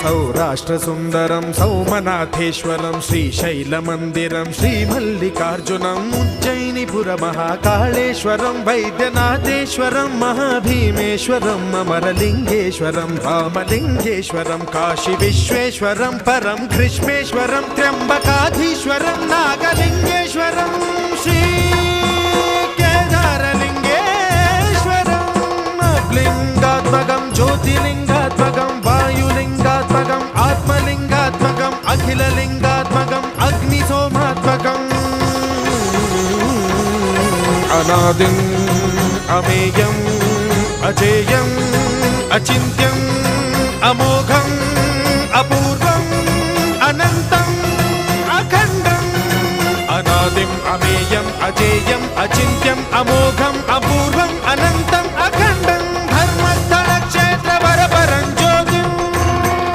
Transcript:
सौराष्ट्रसुन्दरं सौमनाथेश्वरं श्रीशैलमन्दिरं श्रीमल्लिकार्जुनम् उज्जयिनीपुरमहाकाळेश्वरं वैद्यनाथेश्वरं महाभीमेश्वरम् अमरलिङ्गेश्वरं रामलिङ्गेश्वरं काशीविश्वेश्वरं परं ग्रीष्मेश्वरं त्र्यम्बकाधीश्वरं नागलिङ्गेश्वरं श्रीकेदारलिङ्गेश्वरम् लिङ्गात्मकं ज्योतिलिङ्गात्मकं वायुलिङ्गात्मकम् आत्मलिङ्गात्मकम् अखिललिङ्गात्मकम् अग्निसोमात्मकम् अनादिम् अमेयम् अजेयम् अचिन्त्यम् अमोघम् अपूर्वम् अनन्तम् अखण्डम् अनादिम् अमेयम् अजेयम् अचिन्त्यम् अमोघम्